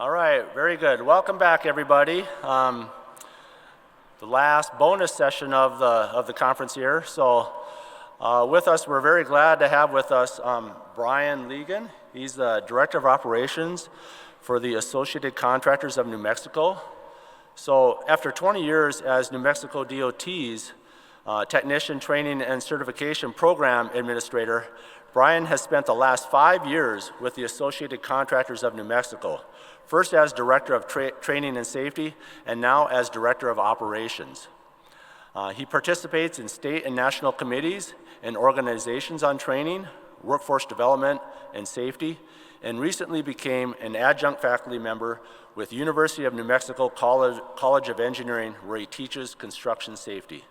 All right, very good. Welcome back, everybody. The last bonus session of the conference here. So with us, we're very glad to have with us Brian Legan. He's the Director of Operations for the Associated Contractors of New Mexico. So after 20 years as New Mexico DOT's Technician Training and Certification Program Administrator, Brian has spent the last 5 years with the Associated Contractors of New Mexico, first as Director of Training and Safety, and now as Director of Operations. He participates in state and national committees and organizations on training, workforce development, and safety, and recently became an adjunct faculty member with University of New Mexico College of Engineering, where he teaches construction safety.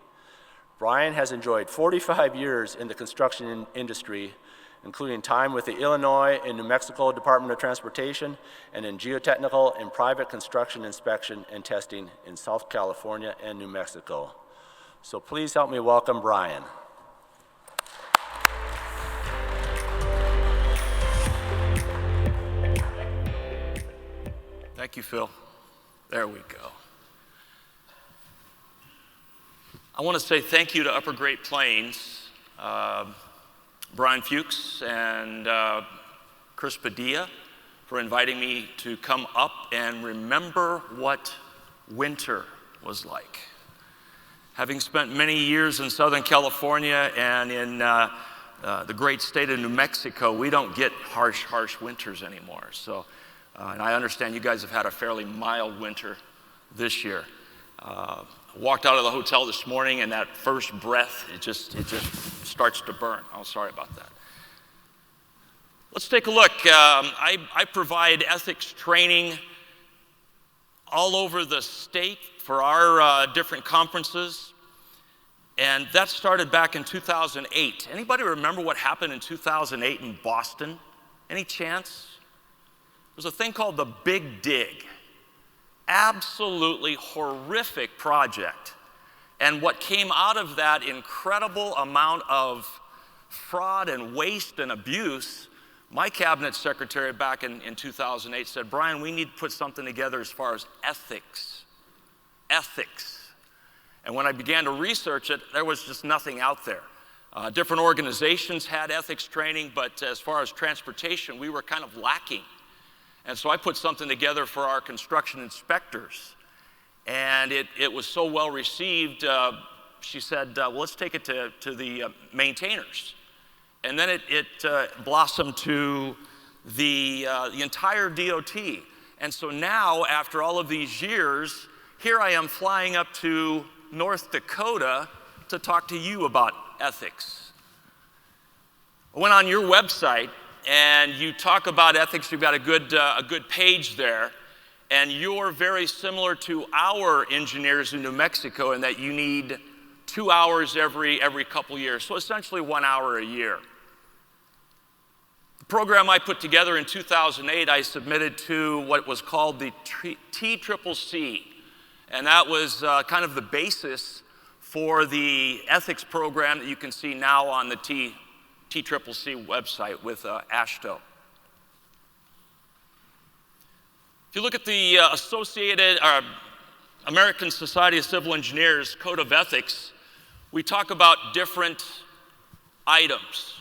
Brian has enjoyed 45 years in the construction industry, including time with the Illinois and New Mexico Department of Transportation and in geotechnical and private construction inspection and testing in South California and New Mexico. So please help me welcome Brian. Thank you, Phil. There we go. I want to say thank you to Upper Great Plains, Brian Fuchs and Chris Padilla for inviting me to come up and remember what winter was like. Having spent many years in Southern California and in the great state of New Mexico, we don't get harsh winters anymore. So, and I understand you guys have had a fairly mild winter this year. Walked out of the hotel this morning, and that first breath, it just starts to burn. Oh, sorry about that. Let's take a look. I provide ethics training all over the state for our different conferences, and that started back in 2008. Anybody remember what happened in 2008 in Boston? Any chance? There's a thing called the Big Dig. Absolutely horrific project. And what came out of that incredible amount of fraud and waste and abuse, my cabinet secretary back in 2008 said, Brian, we need to put something together as far as ethics. Ethics. And when I began to research it, there was just nothing out there. Different organizations had ethics training, but as far as transportation, we were kind of lacking. And so I put something together for our construction inspectors. And it was so well received, she said, well, let's take it to the maintainers. And then it blossomed to the entire DOT. And so now, after all of these years, here I am flying up to North Dakota to talk to you about ethics. I went on your website, and you talk about ethics. You've got a good page there, and you're very similar to our engineers in New Mexico in that you need 2 hours every couple years, so essentially 1 hour a year. The program I put together in 2008, I submitted to what was called the TCCC, and that was kind of the basis for the ethics program that you can see now on the TCCC website with AASHTO. If you look at the American Society of Civil Engineers Code of Ethics, we talk about different items: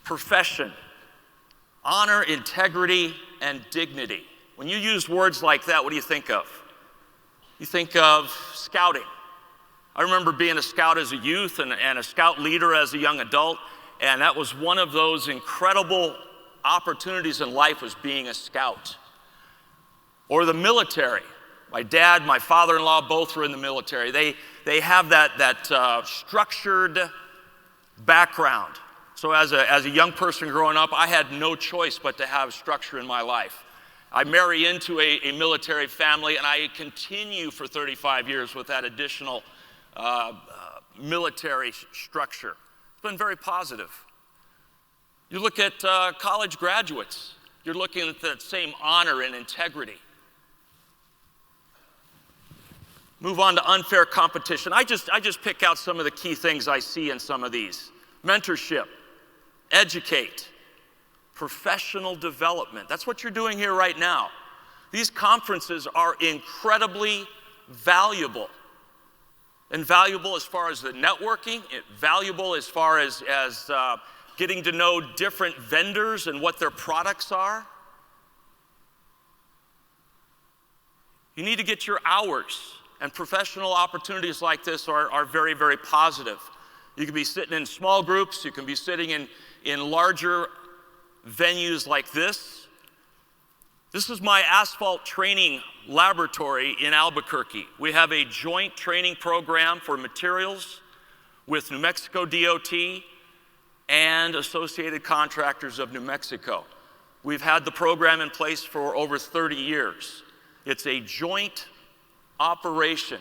profession, honor, integrity, and dignity. When you use words like that, what do you think of? You think of scouting. I remember being a scout as a youth and a scout leader as a young adult. And that was one of those incredible opportunities in life, was being a scout. Or the military. My dad, my father-in-law, both were in the military. They have that structured background. So as a young person growing up, I had no choice but to have structure in my life. I marry into a military family, and I continue for 35 years with that additional military structure. Been very positive. You look at college graduates, you're looking at that same honor and integrity. Move on to unfair competition. I just pick out some of the key things I see in some of these. Mentorship, educate, professional development. That's what you're doing here right now. These conferences are incredibly valuable. And valuable as far as the networking, valuable as far as getting to know different vendors and what their products are. You need to get your hours, and professional opportunities like this are very, very positive. You can be sitting in small groups, you can be sitting in larger venues like this. This is my asphalt training laboratory in Albuquerque. We have a joint training program for materials with New Mexico DOT and Associated Contractors of New Mexico. We've had the program in place for over 30 years. It's a joint operation.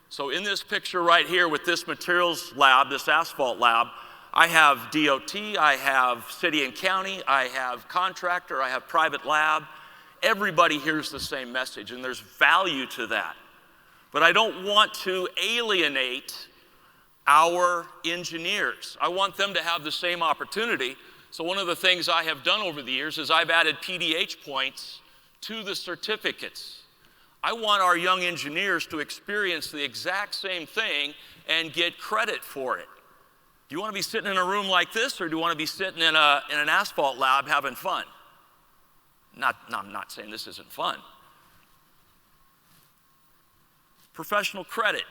So in this picture right here with this materials lab, this asphalt lab, I have DOT, I have city and county, I have contractor, I have private lab. Everybody hears the same message, and there's value to that. But I don't want to alienate our engineers. I want them to have the same opportunity. So one of the things I have done over the years is I've added PDH points to the certificates. I want our young engineers to experience the exact same thing and get credit for it. Do you want to be sitting in a room like this, or do you want to be sitting in an asphalt lab having fun? I'm not saying this isn't fun. Professional credit,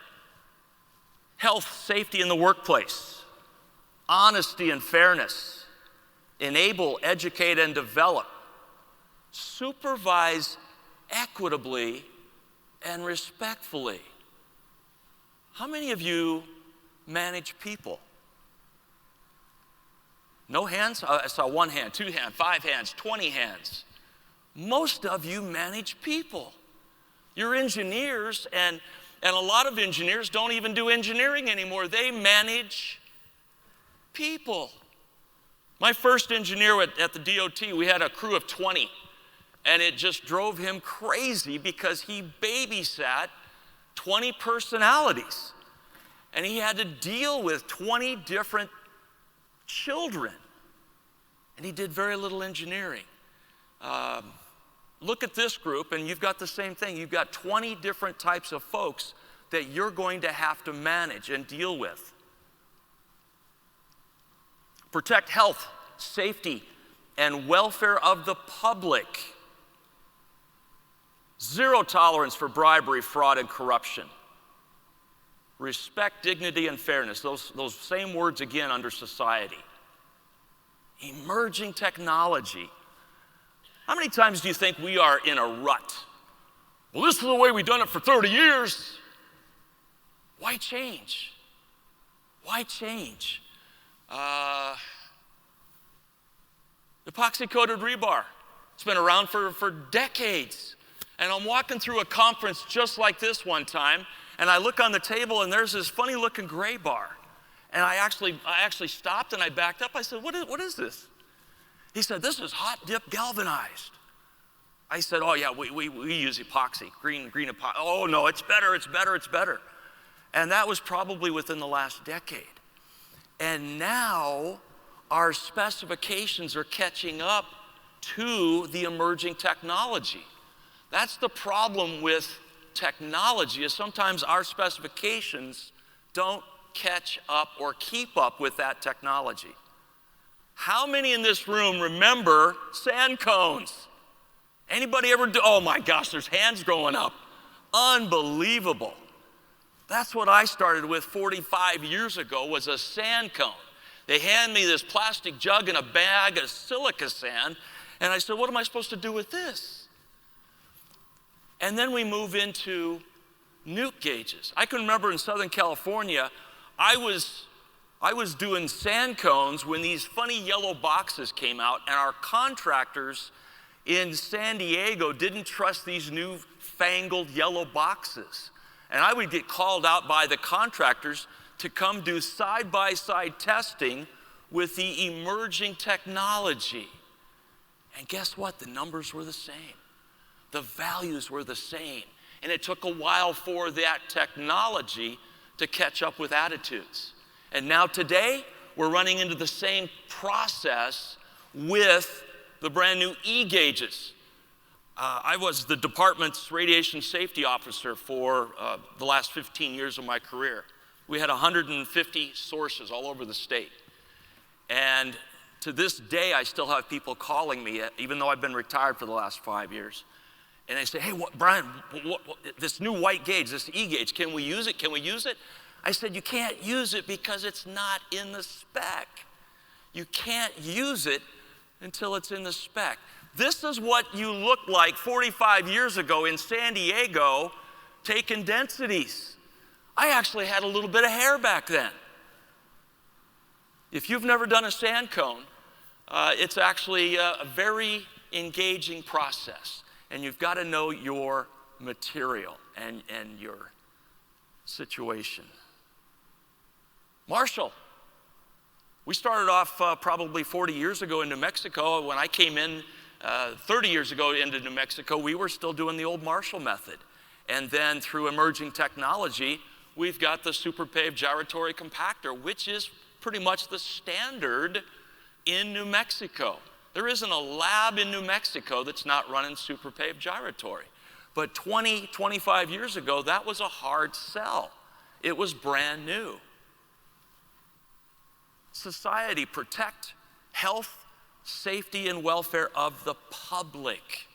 health, safety in the workplace, honesty and fairness, enable, educate, and develop, supervise equitably and respectfully. How many of you manage people? No hands? I saw 1 hand, 2 hands, 5 hands, 20 hands. Most of you manage people. You're engineers, and a lot of engineers don't even do engineering anymore. They manage people. My first engineer at the DOT, we had a crew of 20, and it just drove him crazy because he babysat 20 personalities, and he had to deal with 20 different children, and he did very little engineering. Look at this group, and you've got the same thing. You've got 20 different types of folks that you're going to have to manage and deal with. Protect health, safety, and welfare of the public. Zero tolerance for bribery, fraud, and corruption. Respect, dignity, and fairness. Those same words again under society. Emerging technology. How many times do you think we are in a rut? Well, this is the way we've done it for 30 years. Why change? Why change? Epoxy-coated rebar. It's been around for decades. And I'm walking through a conference just like this one time, and I look on the table, and there's this funny-looking gray bar. And I actually stopped, and I backed up. I said, what is this? He said, this is hot dip galvanized. I said, oh yeah, we use epoxy, green epoxy. Oh no, it's better, it's better, it's better. And that was probably within the last decade. And now our specifications are catching up to the emerging technology. That's the problem with technology, is sometimes our specifications don't catch up or keep up with that technology. How many in this room remember sand cones? Anybody ever do? Oh my gosh, there's hands going up. Unbelievable. That's what I started with 45 years ago, was a sand cone. They hand me this plastic jug and a bag of silica sand, and I said, what am I supposed to do with this? And then we move into nuke gauges. I can remember in Southern California, I was doing sand cones when these funny yellow boxes came out, and our contractors in San Diego didn't trust these new fangled yellow boxes. And I would get called out by the contractors to come do side-by-side testing with the emerging technology. And guess what? The numbers were the same. The values were the same. And it took a while for that technology to catch up with attitudes. And now today, we're running into the same process with the brand new E-gauges. I was the department's radiation safety officer for the last 15 years of my career. We had 150 sources all over the state. And to this day, I still have people calling me, even though I've been retired for the last 5 years. And they say, hey, Brian, this new white gauge, this E-gauge, can we use it? Can we use it? I said, you can't use it because it's not in the spec. You can't use it until it's in the spec. This is what you looked like 45 years ago in San Diego taking densities. I actually had a little bit of hair back then. If you've never done a sand cone, it's actually a very engaging process. And you've got to know your material and your situation. Marshall. We started off probably 40 years ago in New Mexico. When I came in 30 years ago into New Mexico, we were still doing the old Marshall method. And then through emerging technology, we've got the super paved gyratory compactor, which is pretty much the standard in New Mexico. There isn't a lab in New Mexico that's not running super paved gyratory. But 20, 25 years ago, that was a hard sell. It was brand new. Society, protect health, safety, and welfare of the public.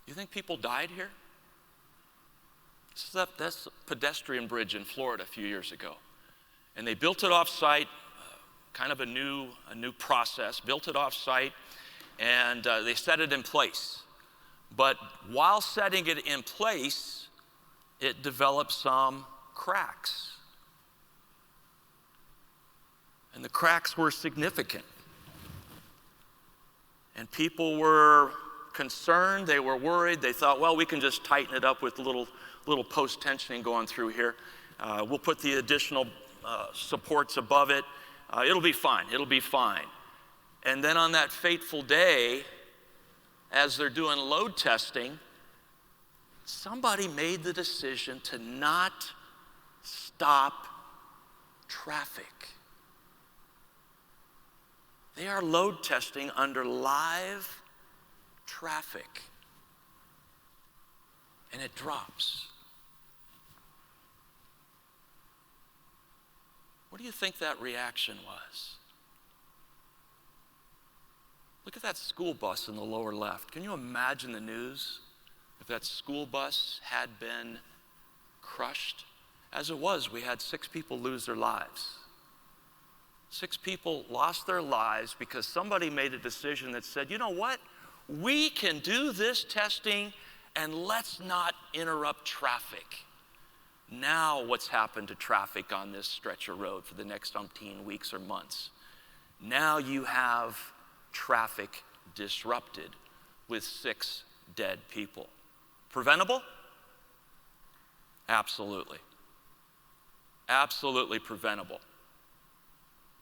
You think people died here? That's a pedestrian bridge in Florida a few years ago. And they built it off-site, kind of a new process, built it off-site, and they set it in place. But while setting it in place, it developed some cracks. And the cracks were significant. And people were concerned, they were worried, they thought, well, we can just tighten it up with a little post-tensioning going through here. We'll put the additional supports above it. It'll be fine, it'll be fine. And then on that fateful day, as they're doing load testing, somebody made the decision to not stop traffic. They are load testing under live traffic. And it drops. What do you think that reaction was? Look at that school bus in the lower left. Can you imagine the news if that school bus had been crushed? As it was, we had 6 people lose their lives. 6 people lost their lives because somebody made a decision that said, you know what? We can do this testing and let's not interrupt traffic. Now what's happened to traffic on this stretch of road for the next umpteen weeks or months? Now you have traffic disrupted with 6 dead people. Preventable? Absolutely. Absolutely preventable.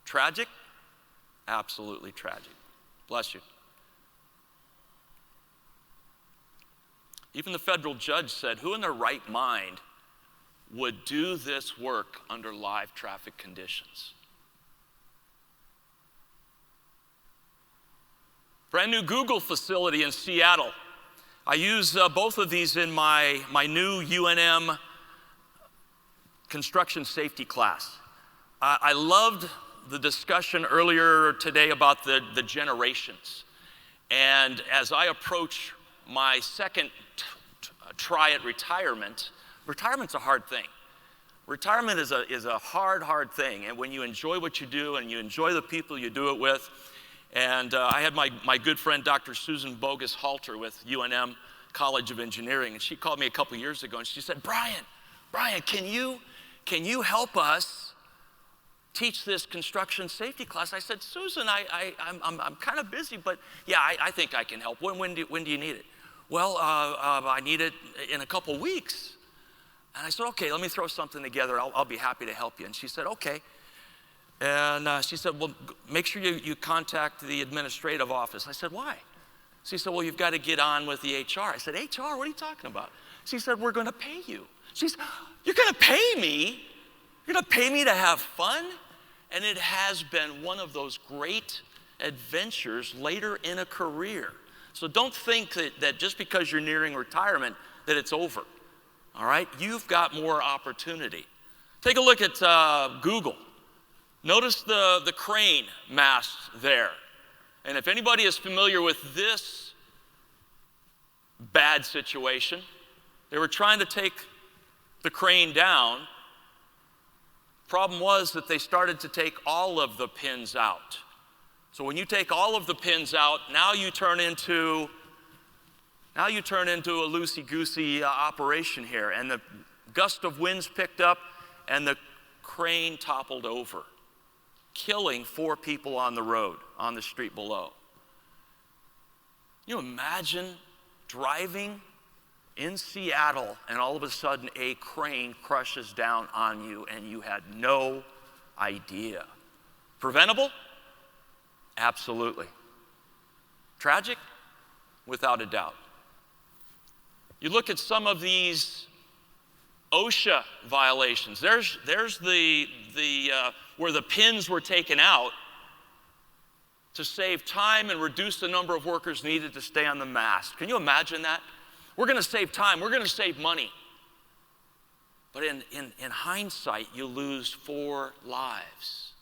Tragic? Absolutely tragic. Bless you. Even the federal judge said, who in their right mind would do this work under live traffic conditions? Brand new Google facility in Seattle. I use both of these in my new UNM construction safety class. I loved the discussion earlier today about the generations. And as I approach my second try at retirement, retirement's a hard thing. Retirement is a hard thing. And when you enjoy what you do and you enjoy the people you do it with, and I had my good friend, Dr. Susan Bogus-Halter with UNM College of Engineering, and she called me a couple years ago and she said, Brian, can you help us teach this construction safety class? I said, Susan, I'm kind of busy, but yeah, I think I can help. When do you need it? Well, I need it in a couple weeks. And I said, okay, let me throw something together. I'll be happy to help you. And she said, okay. And she said, well, make sure you contact the administrative office. I said, why? She said, well, you've got to get on with the HR. I said, HR, what are you talking about? She said, we're going to pay you. She said, you're going to pay me? You're going to pay me to have fun? And it has been one of those great adventures later in a career. So don't think that just because you're nearing retirement that it's over, all right? You've got more opportunity. Take a look at Google. Notice the crane mast there. And if anybody is familiar with this bad situation, they were trying to take the crane down. Problem was that they started to take all of the pins out. So when you take all of the pins out, now you turn into a loosey-goosey operation here. And the gust of winds picked up and the crane toppled over, killing 4 people on the road, on the street below. Can you imagine driving in Seattle and all of a sudden a crane crushes down on you and you had no idea? Preventable? Absolutely. Tragic? Without a doubt. You look at some of these OSHA violations. There's the where the pins were taken out to save time and reduce the number of workers needed to stay on the mast. Can you imagine that? We're going to save time. We're going to save money. But in hindsight, you lose 4 lives.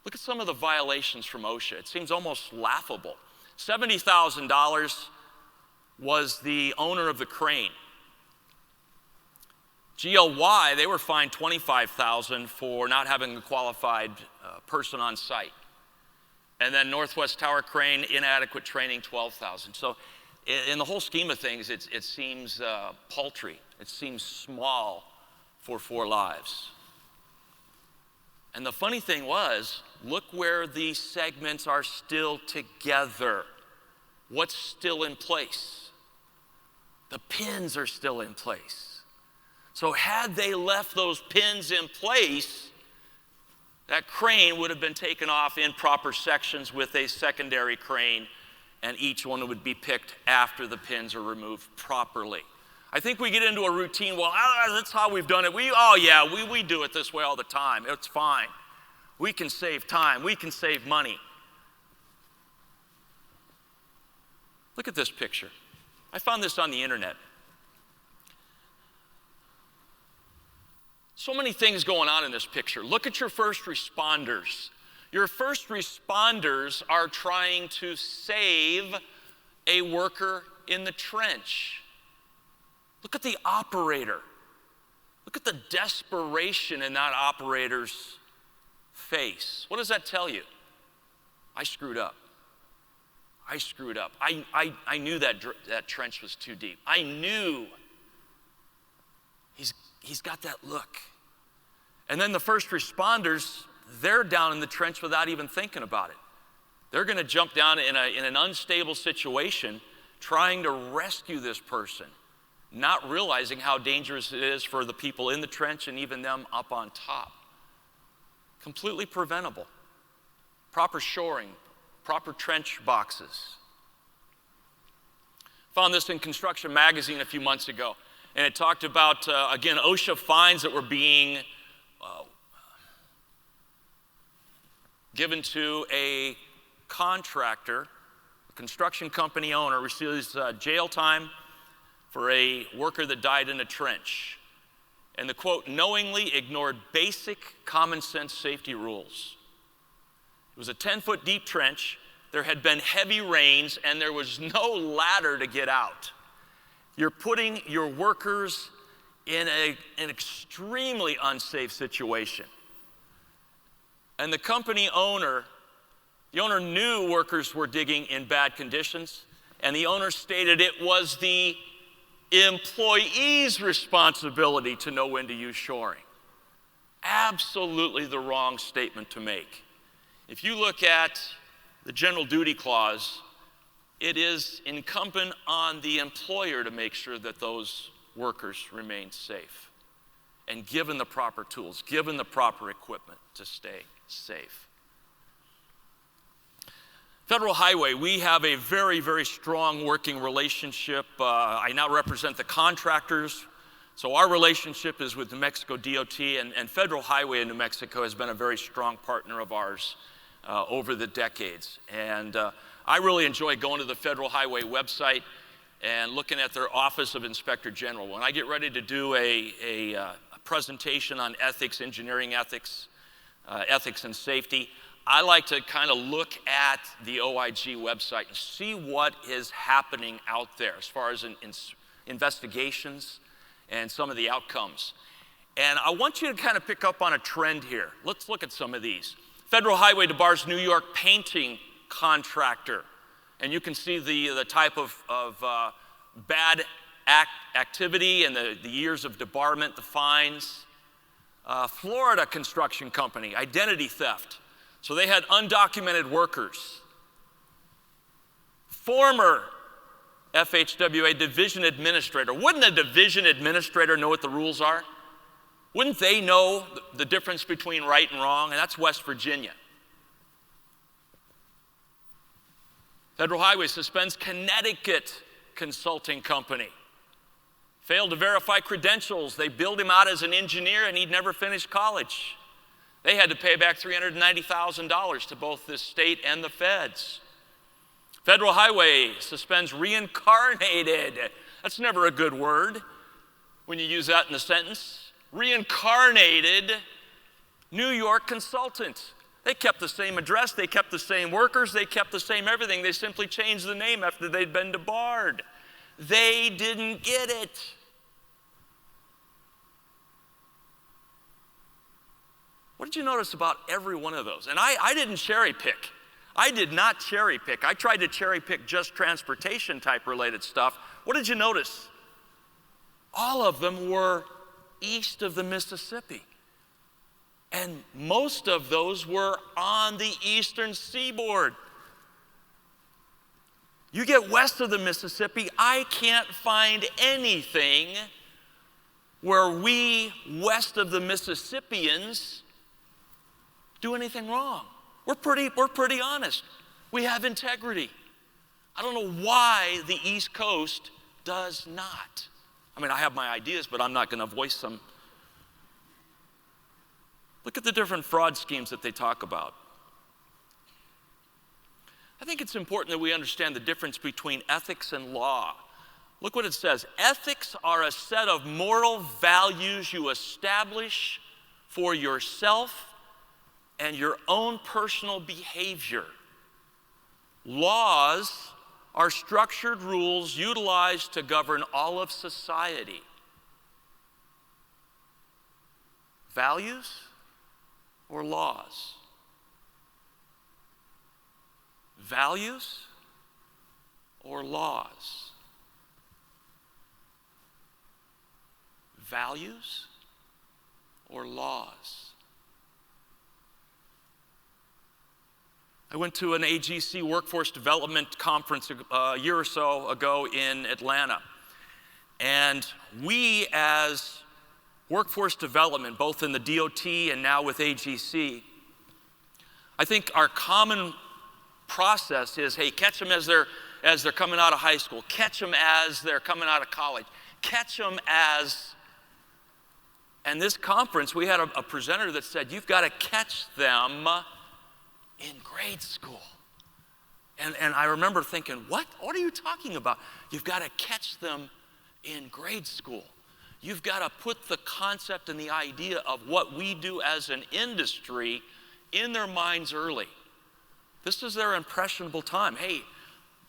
Look at some of the violations from OSHA. It seems almost laughable. $70,000 was the owner of the crane. GLY, they were fined $25,000 for not having a qualified person on site. And then Northwest Tower Crane, inadequate training, $12,000. So in the whole scheme of things, it seems paltry. It seems small for 4 lives. And the funny thing was, look where these segments are still together. What's still in place? The pins are still in place. So had they left those pins in place, that crane would have been taken off in proper sections with a secondary crane, and each one would be picked after the pins are removed properly. I think we get into a routine, well, that's how we've done it. We do it this way all the time. It's fine. We can save time. We can save money. Look at this picture. I found this on the internet. So many things going on in this picture. Look at your first responders. Your first responders are trying to save a worker in the trench. Look at the operator. Look at the desperation in that operator's face. What does that tell you? I screwed up. I screwed up. I knew that trench was too deep. I knew. He's got that look. And then the first responders, they're down in the trench without even thinking about it. They're going to jump down in an unstable situation trying to rescue this person, not realizing how dangerous it is for the people in the trench and even them up on top. Completely preventable. Proper shoring, proper trench boxes. Found this in Construction Magazine a few months ago, and it talked about, again, OSHA fines that were being given to a contractor. A construction company owner receives jail time for a worker that died in a trench. And the quote, knowingly ignored basic common sense safety rules. It was a 10-foot deep trench. There had been heavy rains and there was no ladder to get out. You're putting your workers in an extremely unsafe situation. And the company owner, knew workers were digging in bad conditions, and the owner stated it was the employee's responsibility to know when to use shoring. Absolutely the wrong statement to make. If you look at the general duty clause, it is incumbent on the employer to make sure that those workers remain safe and given the proper tools, given the proper equipment to stay safe. Federal Highway, we have a very, very strong working relationship. I now represent the contractors So our relationship is with New Mexico DOT, and Federal Highway in New Mexico has been a very strong partner of ours over the decades. And I really enjoy going to the Federal Highway website and looking at their Office of Inspector General. When I get ready to do a presentation on ethics, engineering ethics, ethics and safety, I like to kind of look at the OIG website and see what is happening out there as far as investigations and some of the outcomes. And I want you to kind of pick up on a trend here. Let's look at some of these. Federal Highway debars New York painting contractor. And you can see the type of bad activity and the years of debarment, the fines. Florida construction company, identity theft. So they had undocumented workers. Former FHWA division administrator. Wouldn't a division administrator know what the rules are? Wouldn't they know the difference between right and wrong? And that's West Virginia. Federal Highway suspends Connecticut consulting company. Failed to verify credentials. They billed him out as an engineer and he'd never finished college. They had to pay back $390,000 to both the state and the feds. Federal Highway suspends reincarnated. That's never a good word when you use that in a sentence. Reincarnated New York consultant. They kept the same address, they kept the same workers, they kept the same everything. They simply changed the name after they'd been debarred. They didn't get it. What did you notice about every one of those? And I didn't cherry pick. I did not cherry pick. I tried to cherry pick just transportation type related stuff. What did you notice? All of them were east of the Mississippi. And most of those were on the eastern seaboard. You get west of the Mississippi, I can't find anything where we west of the Mississippians do anything wrong. We're pretty honest. We have integrity. I don't know why the East Coast does not. I mean, I have my ideas, but I'm not going to voice them. Look at the different fraud schemes that they talk about. I think it's important that we understand the difference between ethics and law. Look what it says. Ethics are a set of moral values you establish for yourself and your own personal behavior. Laws are structured rules utilized to govern all of society. Values or laws? Values or laws? Values or laws? I went to an AGC workforce development conference a year or so ago in Atlanta. And we as workforce development, both in the DOT and now with AGC, I think our common process is, hey, catch them as they're coming out of high school. Catch them as they're coming out of college. Catch them as, and this conference, we had a presenter that said, you've got to catch them in grade school. And I remember thinking, what are you talking about? You've got to catch them in grade school. You've got to put the concept and the idea of what we do as an industry in their minds early. This is their impressionable time. Hey,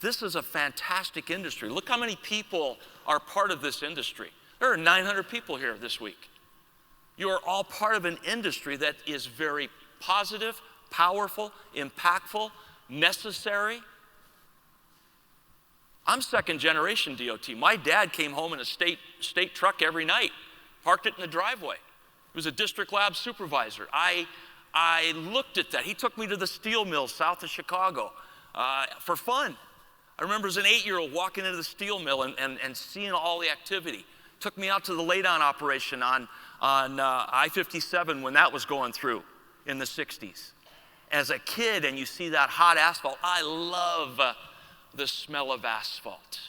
this is a fantastic industry. Look how many people are part of this industry. There are 900 people here this week. You are all part of an industry that is very positive, powerful, impactful, necessary. I'm second generation DOT. My dad came home in a state truck every night, parked it in the driveway. He was a district lab supervisor. I looked at that. He took me to the steel mill south of Chicago for fun. I remember as an 8-year-old walking into the steel mill and seeing all the activity. Took me out to the laydown operation on I-57 when that was going through in the 60s. As a kid and you see that hot asphalt, I love the smell of asphalt.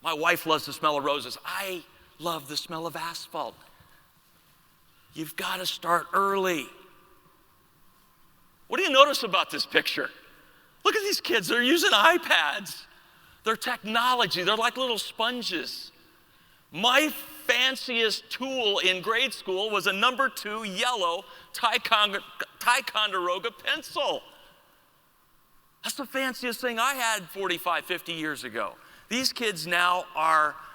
My wife loves the smell of roses. I love the smell of asphalt. You've got to start early. What do you notice about this picture? Look at these kids, they're using iPads. They're technology, they're like little sponges. My fanciest tool in grade school was a number 2 yellow Ticonderoga pencil. That's the fanciest thing I had 45, 50 years ago. These kids now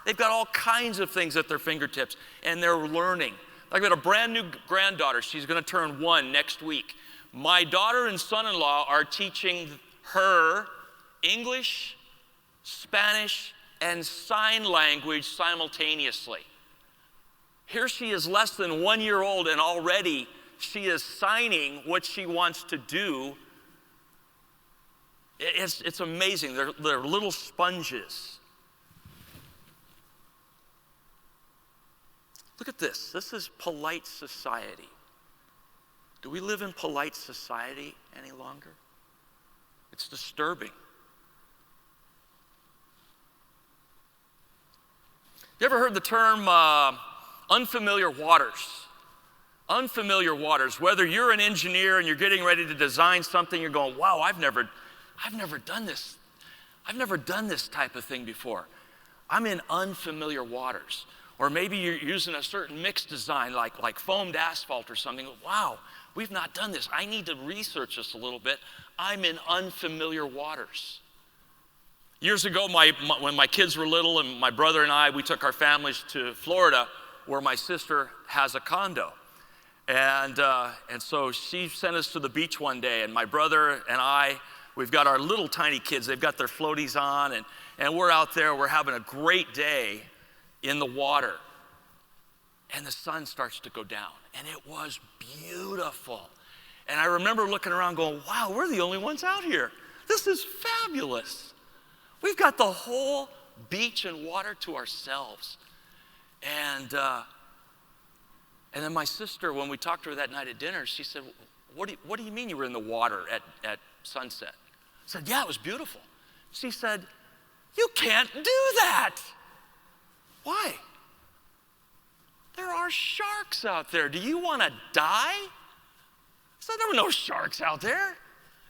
they've got all kinds of things at their fingertips, and they're learning. I've got a brand new granddaughter. She's going to turn 1 next week. My daughter and son-in-law are teaching her English, Spanish, and sign language simultaneously. Here she is less than 1 year old, and already she is signing what she wants to do. It's amazing. They're little sponges. Look at this. This is polite society. Do we live in polite society any longer? It's disturbing. You ever heard the term unfamiliar waters? Unfamiliar waters. Whether you're an engineer and you're getting ready to design something, you're going, wow, I've never done this. I've never done this type of thing before. I'm in unfamiliar waters. Or maybe you're using a certain mix design like foamed asphalt or something. Wow, we've not done this. I need to research this a little bit. I'm in unfamiliar waters. Years ago, when my kids were little, and my brother and I, we took our families to Florida, where my sister has a condo. And so she sent us to the beach one day, and my brother and I, we've got our little tiny kids. They've got their floaties on, and we're out there. We're having a great day in the water. And the sun starts to go down, and it was beautiful. And I remember looking around going, wow, we're the only ones out here. This is fabulous. We've got the whole beach and water to ourselves. And then my sister, when we talked to her that night at dinner, she said, what do you mean you were in the water at sunset? I said, yeah, it was beautiful. She said, you can't do that. Why? There are sharks out there. Do you want to die? I said, there were no sharks out there.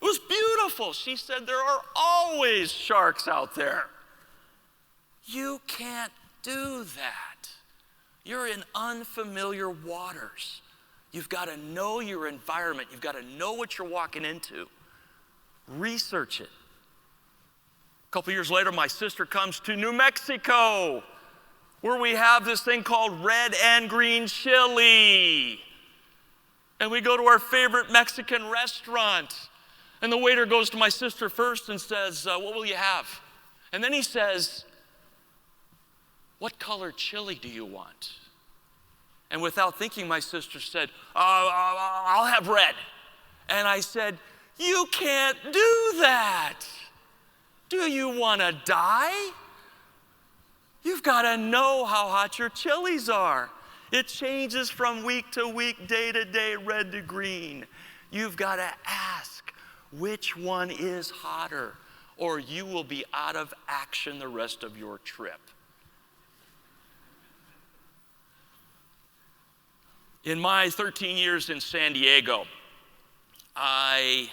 It was beautiful. She said, there are always sharks out there. You can't do that. You're in unfamiliar waters. You've got to know your environment. You've got to know what you're walking into. Research it. A couple years later, my sister comes to New Mexico, where we have this thing called red and green chili. And we go to our favorite Mexican restaurant. And the waiter goes to my sister first and says, what will you have? And then he says, what color chili do you want? And without thinking, my sister said, I'll have red. And I said, you can't do that. Do you want to die? You've got to know how hot your chilies are. It changes from week to week, day to day, red to green. You've got to ask, which one is hotter, or you will be out of action the rest of your trip. In my 13 years in San Diego, I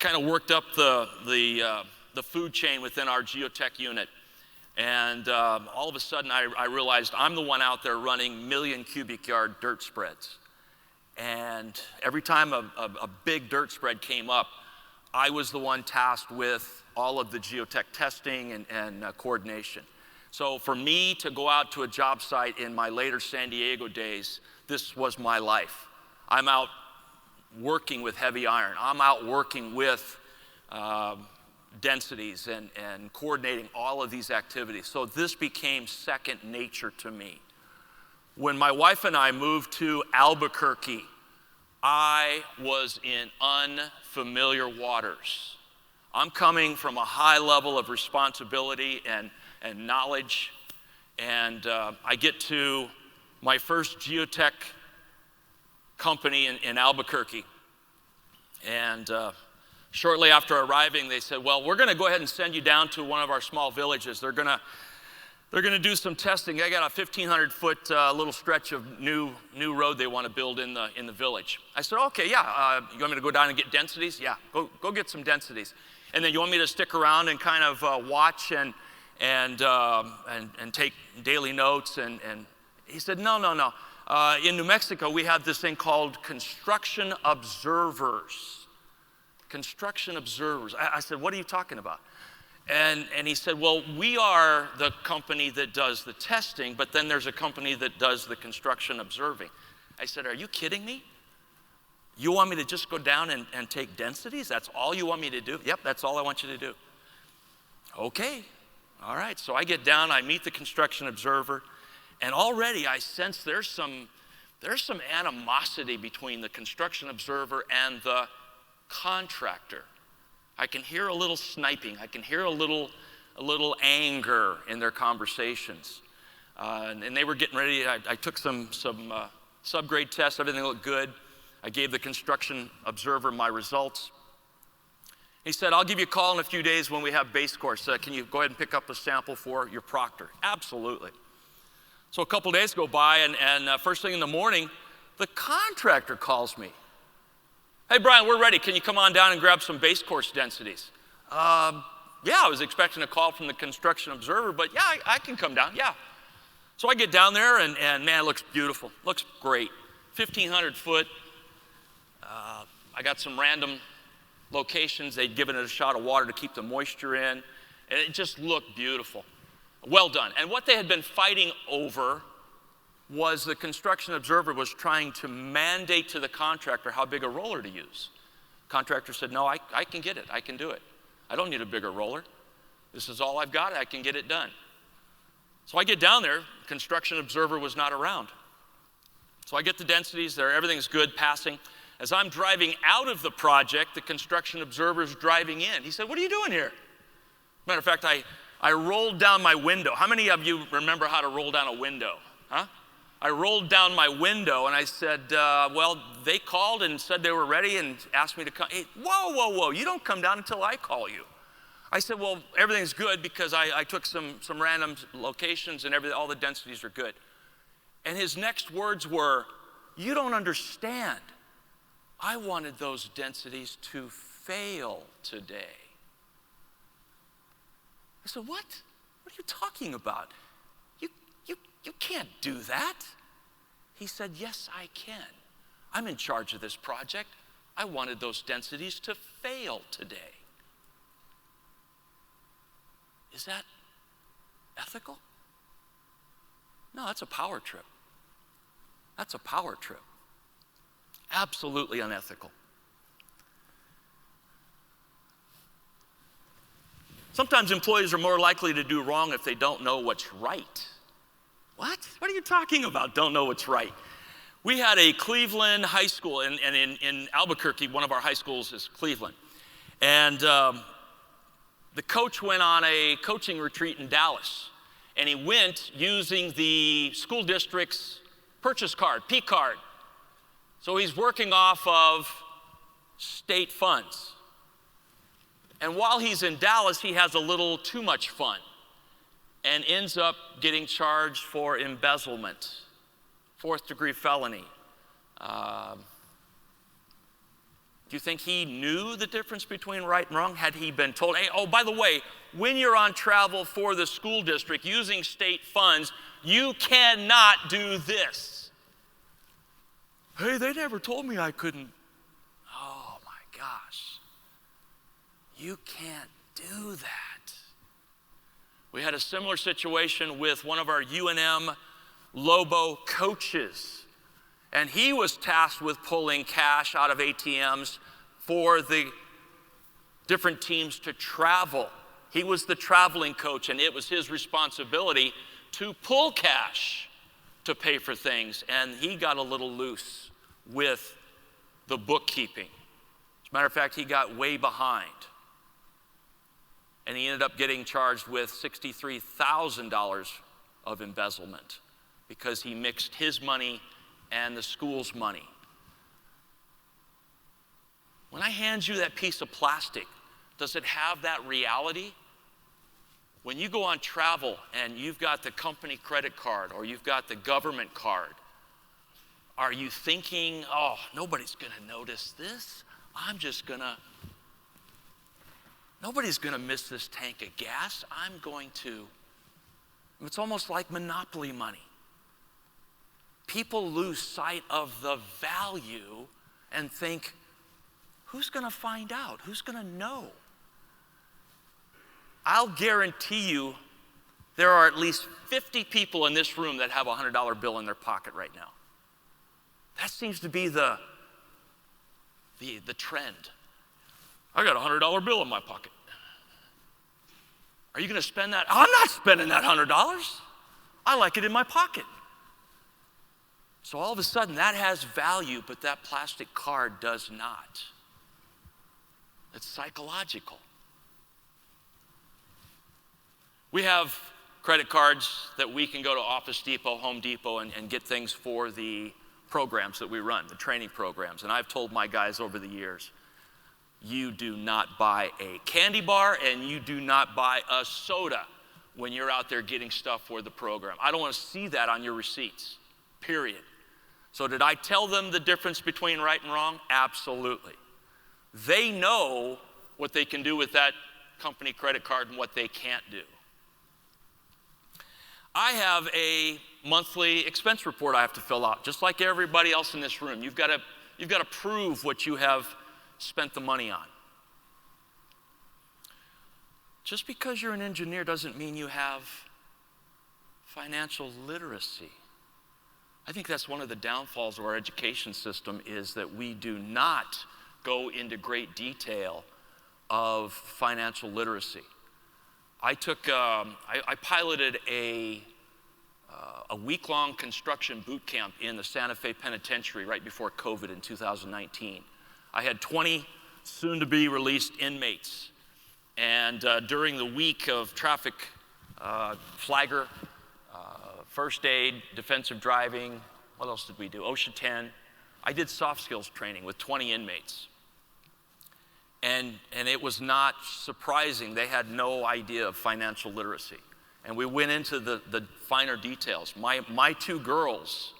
kind of worked up the food chain within our geotech unit. And all of a sudden, I realized I'm the one out there running million cubic yard dirt spreads. And every time a big dirt spread came up, I was the one tasked with all of the geotech testing and coordination. So for me to go out to a job site in my later San Diego days, this was my life. I'm out working with heavy iron. I'm out working with densities and coordinating all of these activities. So this became second nature to me. When my wife and I moved to Albuquerque, I was in unfamiliar waters. I'm coming from a high level of responsibility and knowledge, and I get to my first geotech company in Albuquerque, and shortly after arriving, they said, well, we're going to go ahead and send you down to one of our small villages. They're going they're going to do some testing. They got a 1,500-foot little stretch of new road they want to build in the village. I said, okay, yeah. You want me to go down and get densities? Yeah, go get some densities. And then you want me to stick around and kind of watch and take daily notes? And he said, no. In New Mexico, we have this thing called construction observers. Construction observers. I said, what are you talking about? And he said, well, we are the company that does the testing, but then there's a company that does the construction observing. I said, are you kidding me? You want me to just go down and take densities? That's all you want me to do? Yep, that's all I want you to do. Okay, all right. So I get down, I meet the construction observer, and already I sense there's some animosity between the construction observer and the contractor. I can hear a little sniping. I can hear a little anger in their conversations. And they were getting ready. I took some subgrade tests. Everything looked good. I gave the construction observer my results. He said, I'll give you a call in a few days when we have base course. Can you go ahead and pick up a sample for your proctor? Absolutely. So a couple days go by, and first thing in the morning, the contractor calls me. Hey, Brian, we're ready. Can you come on down and grab some base course densities? Yeah, I was expecting a call from the construction observer, but yeah, I can come down, yeah. So I get down there, and man, it looks beautiful. Looks great. 1,500 foot. I got some random locations. They'd given it a shot of water to keep the moisture in, and it just looked beautiful. Well done. And what they had been fighting over was the construction observer was trying to mandate to the contractor how big a roller to use. Contractor said, no, I can get it. I can do it. I don't need a bigger roller. This is all I've got. I can get it done. So I get down there. Construction observer was not around. So I get the densities there. Everything's good, passing. As I'm driving out of the project, the construction observer's driving in. He said, what are you doing here? Matter of fact, I rolled down my window. How many of you remember how to roll down a window? Huh? I rolled down my window and I said, well, they called and said they were ready and asked me to come. Hey, whoa, you don't come down until I call you. I said, well, everything's good because I took some random locations and all the densities are good. And his next words were, you don't understand. I wanted those densities to fail today. I said, what? What are you talking about? You can't do that. He said, yes, I can. I'm in charge of this project. I wanted those densities to fail today. Is that ethical? No, that's a power trip. That's a power trip. Absolutely unethical. Sometimes employees are more likely to do wrong if they don't know what's right. What? What are you talking about, don't know what's right? We had a Cleveland high school, and in Albuquerque, one of our high schools is Cleveland. And the coach went on a coaching retreat in Dallas. And he went using the school district's purchase card, P card. So he's working off of state funds. And while he's in Dallas, he has a little too much fun and ends up getting charged for embezzlement, 4th degree felony. Do you think he knew the difference between right and wrong? Had he been told, hey, oh, by the way, when you're on travel for the school district using state funds, you cannot do this. Hey, they never told me I couldn't. Oh my gosh. You can't do that. We had a similar situation with one of our UNM Lobo coaches. And he was tasked with pulling cash out of ATMs for the different teams to travel. He was the traveling coach, and it was his responsibility to pull cash to pay for things. And he got a little loose with the bookkeeping. As a matter of fact, he got way behind. And he ended up getting charged with $63,000 of embezzlement because he mixed his money and the school's money. When I hand you that piece of plastic, does it have that reality? When you go on travel and you've got the company credit card or you've got the government card, are you thinking, oh, nobody's going to notice this? Nobody's going to miss this tank of gas. It's almost like monopoly money. People lose sight of the value and think, who's going to find out? Who's going to know? I'll guarantee you there are at least 50 people in this room that have a $100 bill in their pocket right now. That seems to be the trend. I got a $100 bill in my pocket. Are you going to spend that? I'm not spending that $100. I like it in my pocket. So all of a sudden that has value, but that plastic card does not. It's psychological. We have credit cards that we can go to Office Depot, Home Depot, and get things for the programs that we run, the training programs. And I've told my guys over the years, you do not buy a candy bar and you do not buy a soda when you're out there getting stuff for the program. I don't want to see that on your receipts, period. So did I tell them the difference between right and wrong? Absolutely. They know what they can do with that company credit card and what they can't do. I have a monthly expense report I have to fill out, just like everybody else in this room. You've got to prove what you have spent the money on. Just because you're an engineer doesn't mean you have financial literacy. I think that's one of the downfalls of our education system is that we do not go into great detail of financial literacy. I piloted a week-long construction boot camp in the Santa Fe Penitentiary right before COVID in 2019. I had 20 soon-to-be released inmates, and during the week of traffic flagger, first aid, defensive driving, what else did we do? OSHA 10. I did soft skills training with 20 inmates. And it was not surprising. They had no idea of financial literacy. And we went into the finer details. My two girls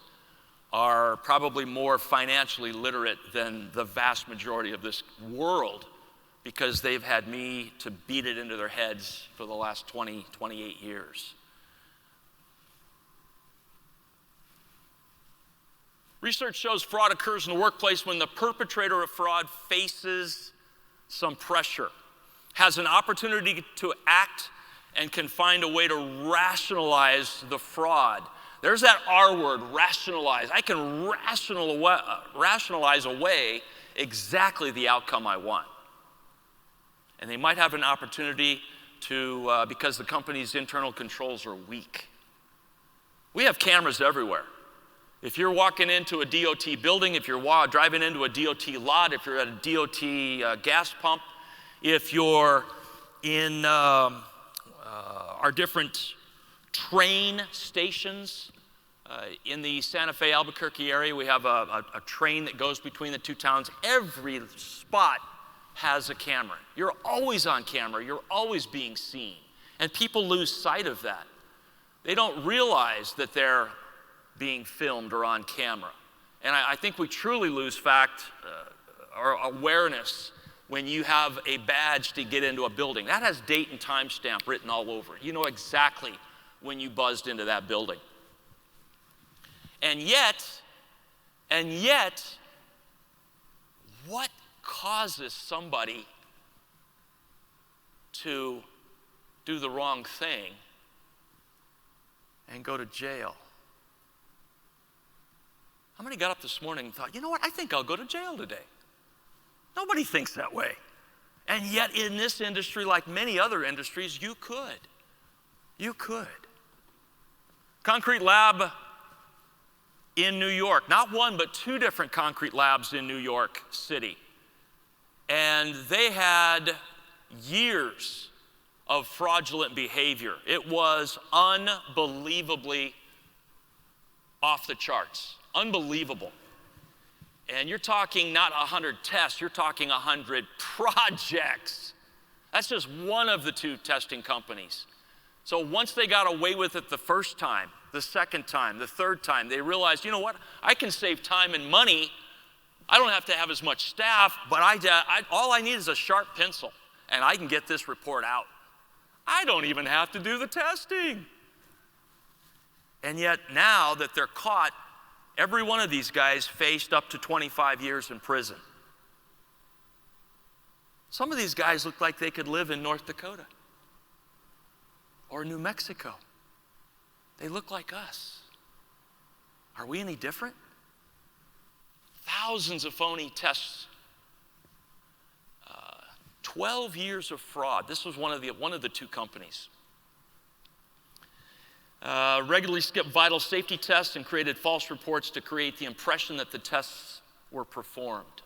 are probably more financially literate than the vast majority of this world because they've had me to beat it into their heads for the last 28 years. Research shows fraud occurs in the workplace when the perpetrator of fraud faces some pressure, has an opportunity to act, and can find a way to rationalize the fraud. There's that R word, rationalize. I can rationalize away exactly the outcome I want. And they might have an opportunity to, because the company's internal controls are weak. We have cameras everywhere. If you're walking into a DOT building, if you're driving into a DOT lot, if you're at a DOT gas pump, if you're in our different train stations in the Santa Fe, Albuquerque area, we have a train that goes between the two towns. Every spot has a camera. You're always on camera. You're always being seen. And people lose sight of that. They don't realize that they're being filmed or on camera. And I think we truly lose or awareness when you have a badge to get into a building. That has date and time stamp written all over it. You know exactly when you buzzed into that building. And yet, what causes somebody to do the wrong thing and go to jail? How many got up this morning and thought, you know what, I think I'll go to jail today? Nobody thinks that way. And yet in this industry, like many other industries, you could. You could. Concrete lab in New York, not one, but two different concrete labs in New York City. And they had years of fraudulent behavior. It was unbelievably off the charts. Unbelievable. And you're talking not 100 tests, you're talking 100 projects. That's just one of the two testing companies. So once they got away with it the first time, the second time, the third time, they realized, you know what? I can save time and money. I don't have to have as much staff, but all I need is a sharp pencil, and I can get this report out. I don't even have to do the testing. And yet now that they're caught, every one of these guys faced up to 25 years in prison. Some of these guys look like they could live in North Dakota or New Mexico. They look like us. Are we any different? Thousands of phony tests. 12 years of fraud. This was one of the two companies. Regularly skipped vital safety tests and created false reports to create the impression that the tests were performed.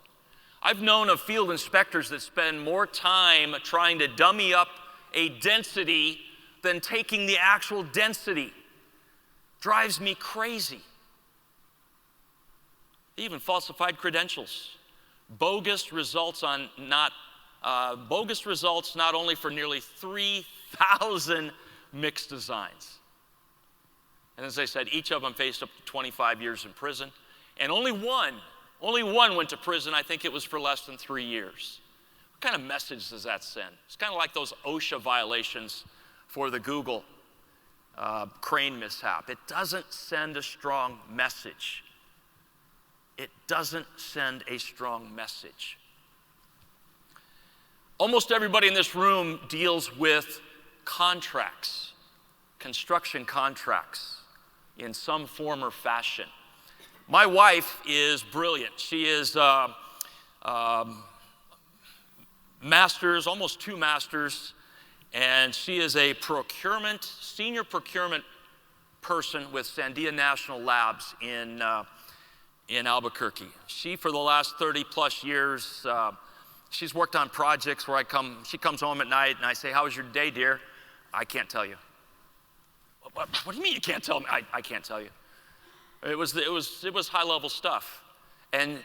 I've known of field inspectors that spend more time trying to dummy up a density than taking the actual density. Drives me crazy. They even falsified credentials. Bogus results not only for nearly 3,000 mixed designs. And as I said, each of them faced up to 25 years in prison. And only one went to prison. I think it was for less than 3 years. What kind of message does that send? It's kind of like those OSHA violations for the Google crane mishap. It doesn't send a strong message. It doesn't send a strong message. Almost everybody in this room deals with contracts, construction contracts in some form or fashion. My wife is brilliant. She is master's, almost 2 masters, and she is a senior procurement person with Sandia National Labs in Albuquerque. She, for the last 30 plus years, she's worked on projects where she comes home at night and I say, "How was your day, dear?" "I can't tell you." What do you mean you can't tell me? I can't tell you. It was high-level stuff. And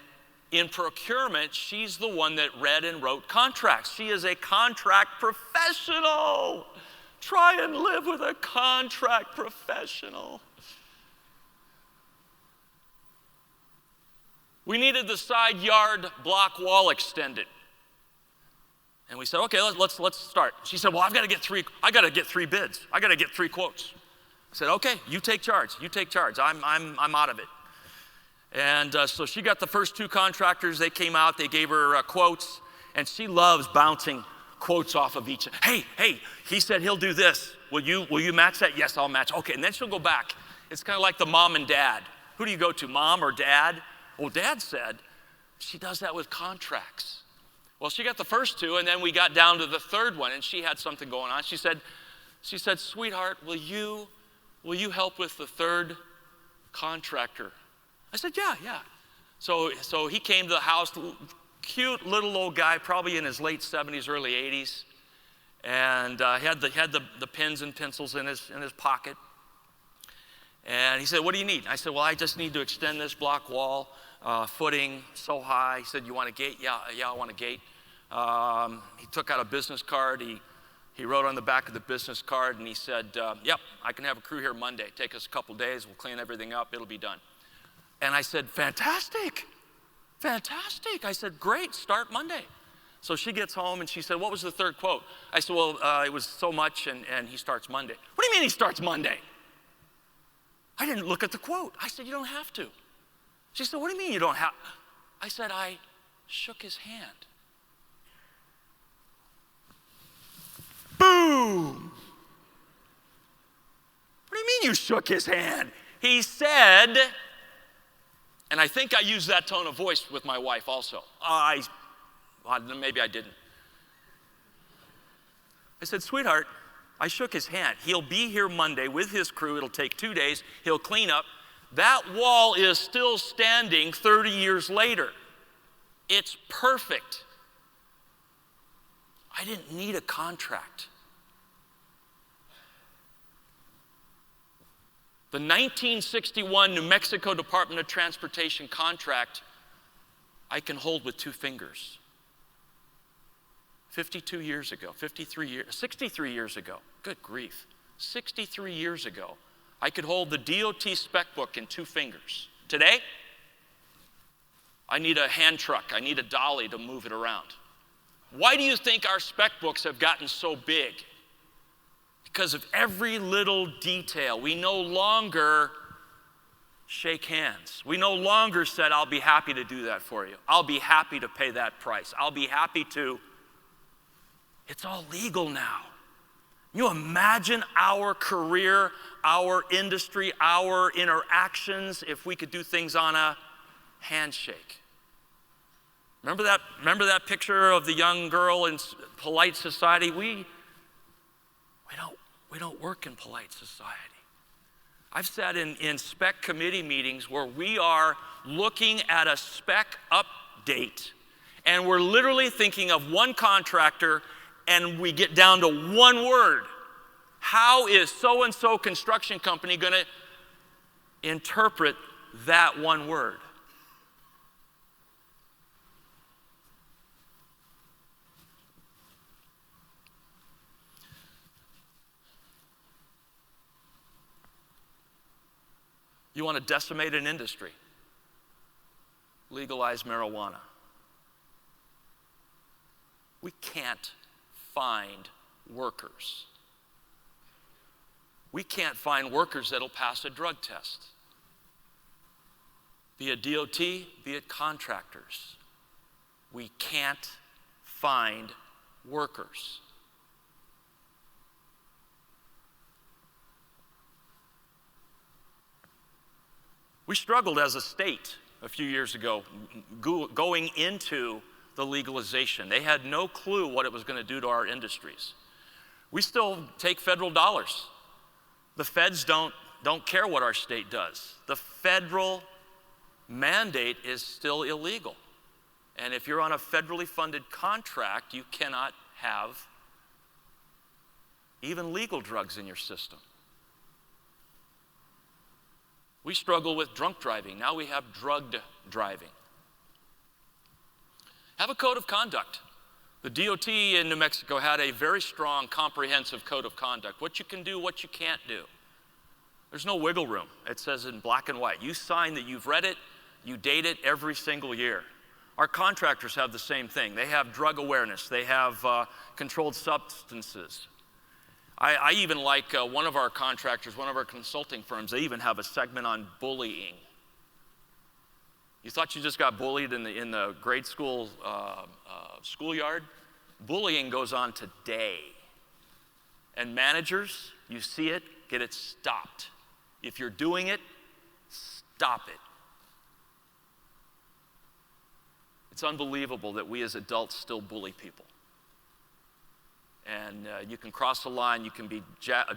in procurement, she's the one that read and wrote contracts. She is a contract professional. Try and live with a contract professional. We needed the side yard block wall extended. And we said, okay, let's start. She said, well, I got to get 3 bids. I got to get 3 quotes. I said, okay, you take charge. I'm out of it. And so she got the first 2 contractors. They came out, they gave her quotes, and she loves bouncing quotes off of each. Hey, he said he'll do this. Will you match that? Yes, I'll match. Okay, and then she'll go back. It's kind of like the mom and dad. Who do you go to, mom or dad? Well, dad said she does that with contracts. Well, she got the first 2, and then we got down to the 3rd one, and she had something going on. She said, sweetheart, will you help with the 3rd contractor? I said, yeah. So he came to the house, cute little old guy, probably in his late 70s, early 80s, and had the pens and pencils in his pocket. And he said, what do you need? I said, well, I just need to extend this block wall, footing so high. He said, you want a gate? Yeah, I want a gate. He took out a business card. He wrote on the back of the business card, and he said, yep, I can have a crew here Monday. Take us a couple days. We'll clean everything up. It'll be done. And I said, fantastic. I said, great, start Monday. So she gets home, and she said, what was the 3rd quote? I said, well, it was so much, and he starts Monday. What do you mean he starts Monday? I didn't look at the quote. I said, you don't have to. She said, what do you mean you don't have? I said, I shook his hand. Boom! What do you mean you shook his hand? He said, and I think I used that tone of voice with my wife also. Maybe I didn't. I said, sweetheart, I shook his hand. He'll be here Monday with his crew. It'll take 2 days. He'll clean up. That wall is still standing 30 years later. It's perfect. I didn't need a contract. The 1961 New Mexico Department of Transportation contract, I can hold with 2 fingers. 63 years ago. Good grief. 63 years ago, I could hold the DOT spec book in 2 fingers. Today, I need a hand truck. I need a dolly to move it around. Why do you think our spec books have gotten so big? Because of every little detail. We no longer shake hands. We no longer said, I'll be happy to do that for you. I'll be happy to pay that price. I'll be happy to. It's all legal now. You imagine our career, our industry, our interactions if we could do things on a handshake. Remember that picture of the young girl in polite society? We don't work in polite society. I've sat in spec committee meetings where we are looking at a spec update, and we're literally thinking of one contractor, and we get down to one word. How is so-and-so construction company going to interpret that one word? You want to decimate an industry? Legalize marijuana. We can't find workers. We can't find workers that'll pass a drug test. Be it DOT, be it contractors. We can't find workers. We struggled as a state a few years ago going into the legalization. They had no clue what it was going to do to our industries. We still take federal dollars. The feds don't care what our state does. The federal mandate is still illegal. And if you're on a federally funded contract, you cannot have even legal drugs in your system. We struggle with drunk driving. Now we have drugged driving. Have a code of conduct. The DOT in New Mexico had a very strong, comprehensive code of conduct. What you can do, what you can't do. There's no wiggle room. It says in black and white. You sign that you've read it, you date it every single year. Our contractors have the same thing. They have drug awareness. They have controlled substances. I even like one of our contractors, one of our consulting firms, they even have a segment on bullying. You thought you just got bullied in the grade school schoolyard? Bullying goes on today. And managers, you see it, get it stopped. If you're doing it, stop it. It's unbelievable that we as adults still bully people. And you can cross the line, you can be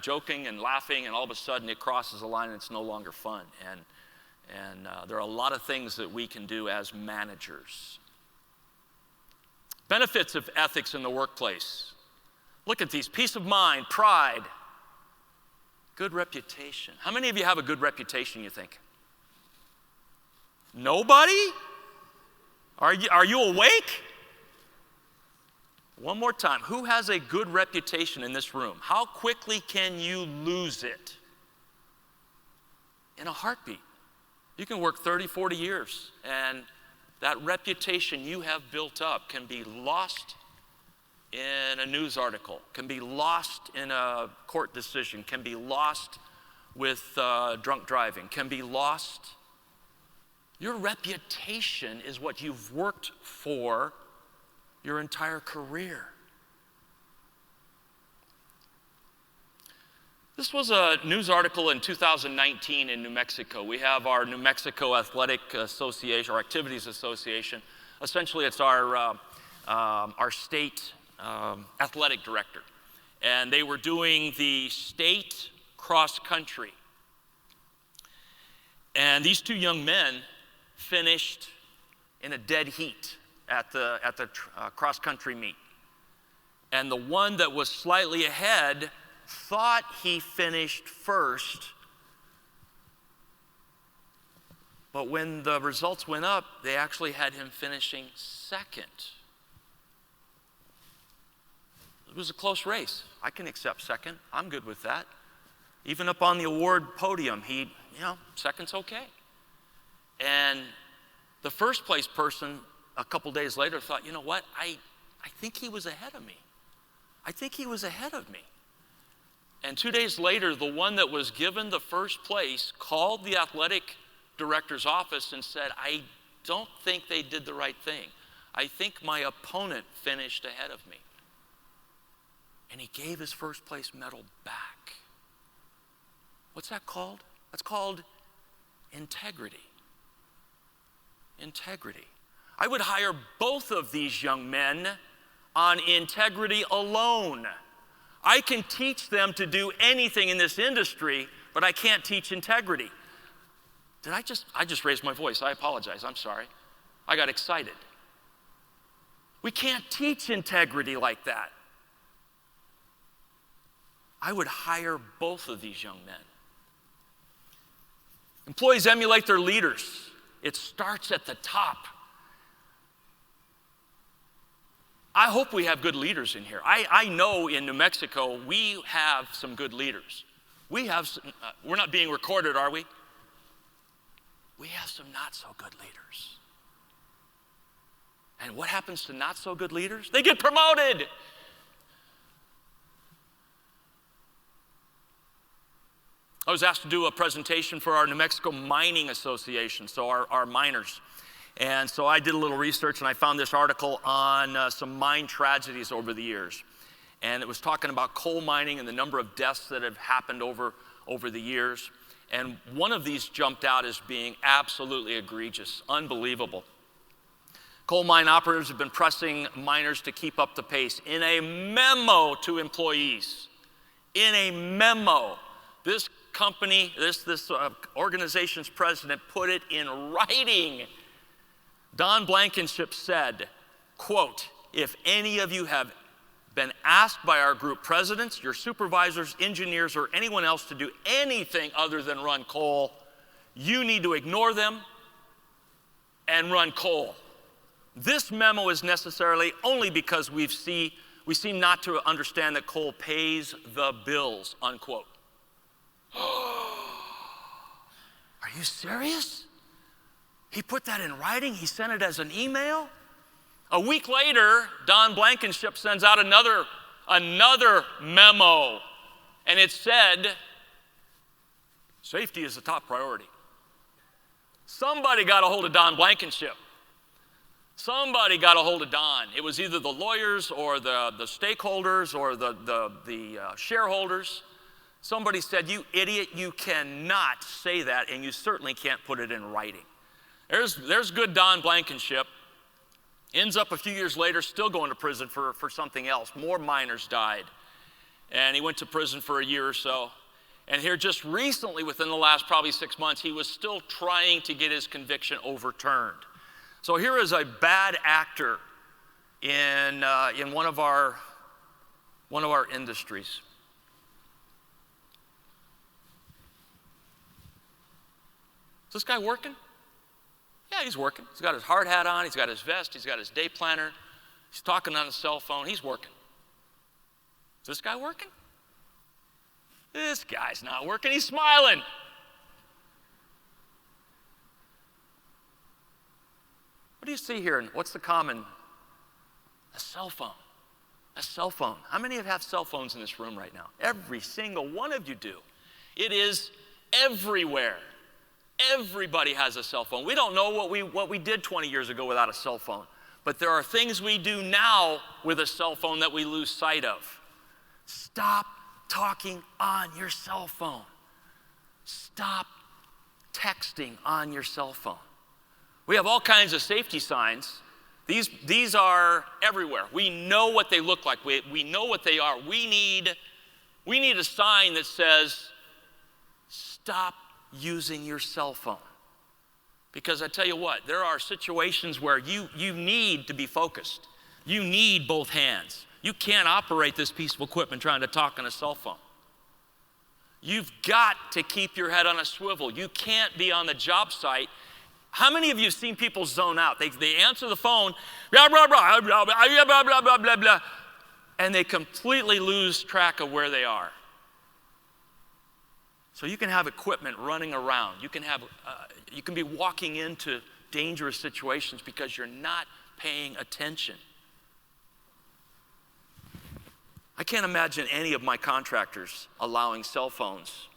joking and laughing, and all of a sudden it crosses the line and it's no longer fun. And there are a lot of things that we can do as managers. Benefits of ethics in the workplace. Look at these: peace of mind, pride, good reputation. How many of you have a good reputation, you think? Nobody? Are you awake? One more time. Who has a good reputation in this room? How quickly can you lose it? In a heartbeat. You can work 30, 40 years, and that reputation you have built up can be lost in a news article, can be lost in a court decision, can be lost with drunk driving, can be lost. Your reputation is what you've worked for your entire career. This was a news article in 2019 in New Mexico. We have our New Mexico Athletic Association, or Activities Association. Essentially, it's our state athletic director. And they were doing the state cross country. And these 2 young men finished in a dead heat at the cross-country meet. And the one that was slightly ahead thought he finished first, but when the results went up, they actually had him finishing second. It was a close race. I can accept second. I'm good with that. Even up on the award podium, second's okay. And the first place person a couple days later thought, you know what, I think he was ahead of me. I think he was ahead of me. And 2 days later, the one that was given the first place called the athletic director's office and said, I don't think they did the right thing. I think my opponent finished ahead of me. And he gave his first place medal back. What's that called? That's called integrity. Integrity. I would hire both of these young men on integrity alone. I can teach them to do anything in this industry, but I can't teach integrity. I just raised my voice. I apologize. I'm sorry. I got excited. We can't teach integrity like that. I would hire both of these young men. Employees emulate their leaders. It starts at the top. I hope we have good leaders in here. I know in New Mexico we have some good leaders. We're not being recorded, are we? We have some not so good leaders. And what happens to not so good leaders? They get promoted. I was asked to do a presentation for our New Mexico Mining Association, so our miners. And so I did a little research and I found this article on some mine tragedies over the years. And it was talking about coal mining and the number of deaths that have happened over the years. And one of these jumped out as being absolutely egregious, unbelievable. Coal mine operators have been pressing miners to keep up the pace. In a memo to employees, this company, this organization's president put it in writing. Don Blankenship said, quote, if any of you have been asked by our group presidents, your supervisors, engineers, or anyone else to do anything other than run coal, you need to ignore them and run coal. This memo is necessarily only because we seem not to understand that coal pays the bills, unquote. Are you serious? He put that in writing? He sent it as an email? A week later, Don Blankenship sends out another memo, and it said, safety is the top priority. Somebody got a hold of Don Blankenship. Somebody got a hold of Don. It was either the lawyers or the stakeholders or the shareholders. Somebody said, you idiot, you cannot say that, and you certainly can't put it in writing. There's good Don Blankenship. Ends up a few years later still going to prison for something else. More miners died. And he went to prison for a year or so. And here just recently, within the last probably 6 months, he was still trying to get his conviction overturned. So here is a bad actor in one of our industries. Is this guy working? Yeah, he's working. He's got his hard hat on, he's got his vest, he's got his day planner, he's talking on his cell phone, he's working. Is this guy working? This guy's not working, he's smiling. What do you see here? What's the common? A cell phone. A cell phone. How many of you have cell phones in this room right now? Every single one of you do. It is everywhere. Everybody has a cell phone. We don't know what we did 20 years ago without a cell phone. But there are things we do now with a cell phone that we lose sight of. Stop talking on your cell phone. Stop texting on your cell phone. We have all kinds of safety signs. These are everywhere. We know what they look like. We know what they are. We need a sign that says, stop using your cell phone. Because I tell you what, there are situations where you need to be focused. You need both hands. You can't operate this piece of equipment trying to talk on a cell phone. You've got to keep your head on a swivel. You can't be on the job site. How many of you have seen people zone out? They answer the phone, blah, blah, blah, blah, blah, blah, blah, blah, blah, blah, and they completely lose track of where they are. So you can have equipment running around. You can be walking into dangerous situations because you're not paying attention. I can't imagine any of my contractors allowing cell phones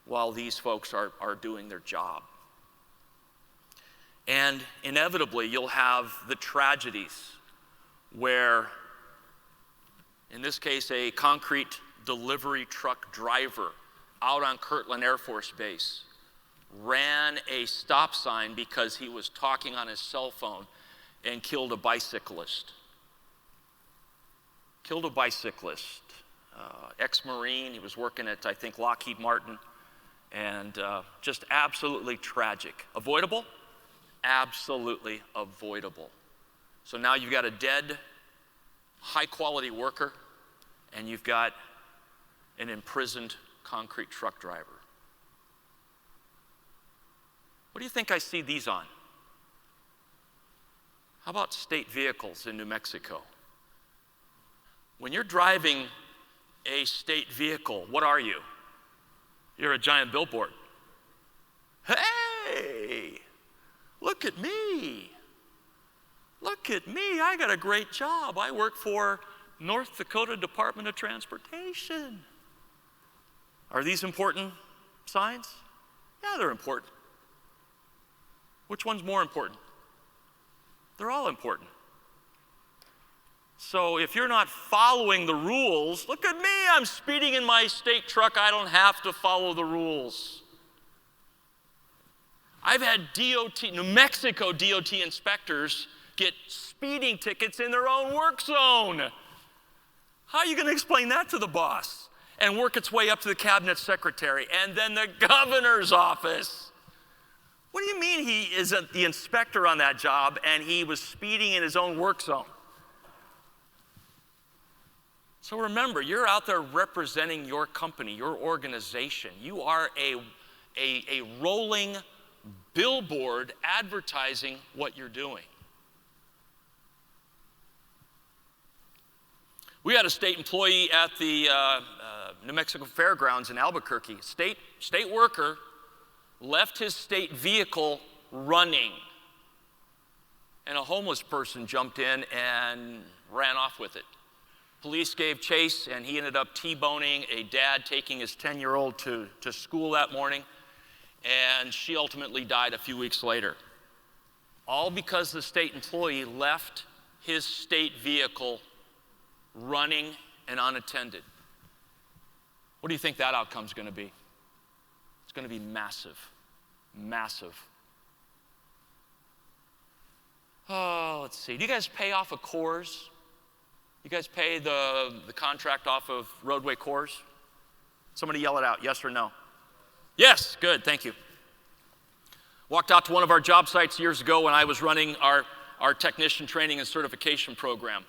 while these folks are doing their job. And inevitably, you'll have the tragedies where, in this case, a concrete delivery truck driver out on Kirtland Air Force Base ran a stop sign because he was talking on his cell phone and killed a bicyclist. Ex-Marine. He was working at, I think, Lockheed Martin. And just absolutely tragic. Avoidable? Absolutely avoidable. So now you've got a dead, high-quality worker, and you've got an imprisoned concrete truck driver. What do you think I see these on? How about state vehicles in New Mexico? When you're driving a state vehicle, what are you? You're a giant billboard. Hey, look at me. Look at me, I got a great job. I work for North Dakota Department of Transportation. Are these important signs? Yeah, they're important. Which one's more important? They're all important. So if you're not following the rules, look at me, I'm speeding in my state truck, I don't have to follow the rules. I've had New Mexico DOT inspectors get speeding tickets in their own work zone. How are you going to explain that to the boss? And work its way up to the cabinet secretary and then the governor's office. What do you mean he isn't the inspector on that job and he was speeding in his own work zone? So remember, you're out there representing your company, your organization. You are a rolling billboard advertising what you're doing. We had a state employee at the New Mexico Fairgrounds in Albuquerque. State worker left his state vehicle running, and a homeless person jumped in and ran off with it. Police gave chase, and he ended up T-boning a dad taking his 10-year-old to school that morning, and she ultimately died a few weeks later. All because the state employee left his state vehicle running and unattended. What do you think that outcome's going to be? It's going to be massive, massive. Oh, let's see. Do you guys pay off of cores? You guys pay the contract off of roadway cores? Somebody yell it out, yes or no? Yes, good, thank you. Walked out to one of our job sites years ago when I was running our technician training and certification program.